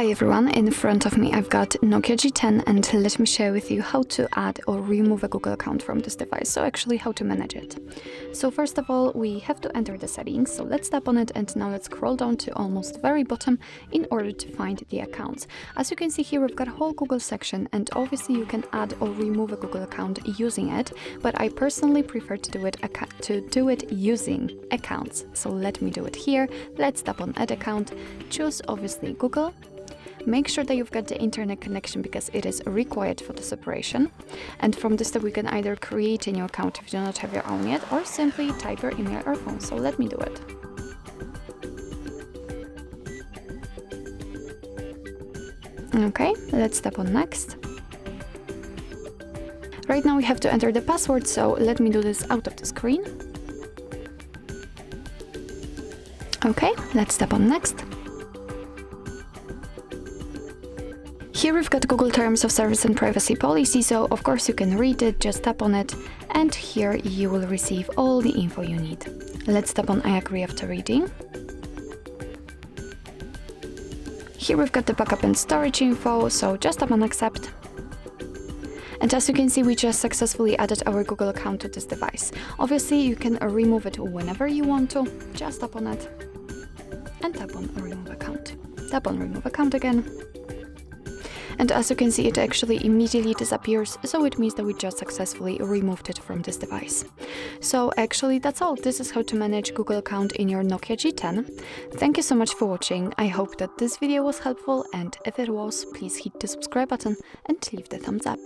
Hi everyone, in front of me I've got NOKIA G10 and let me share with you how to add or remove a Google account from this device, so actually how to manage it. So first of all, we have to enter the settings, so let's tap on it and now let's scroll down to almost very bottom in order to find the accounts. As you can see here, we've got a whole Google section and obviously you can add or remove a Google account using it, but I personally prefer to do it using accounts. So let me do it here. Let's tap on add account, choose obviously Google. Make sure that you've got the internet connection because it is required for this operation. And from this step, we can either create a new account if you do not have your own yet, or simply type your email or phone. So let me do it. Okay, let's tap on next. Right now we have to enter the password, so let me do this out of the screen. Okay, let's tap on next. Here we've got Google Terms of Service and Privacy Policy, so of course you can read it, just tap on it, and here you will receive all the info you need. Let's tap on I agree after reading. Here we've got the backup and storage info, so just tap on accept. And as you can see, we just successfully added our Google account to this device. Obviously you can remove it whenever you want to, just tap on it and tap on remove account. Tap on remove account again. And as you can see, it actually immediately disappears, so it means that we just successfully removed it from this device. So actually that's all. This is how to manage Google account in your NOKIA G10. Thank you so much for watching. I hope that this video was helpful, and if it was, please hit the subscribe button and leave the thumbs up.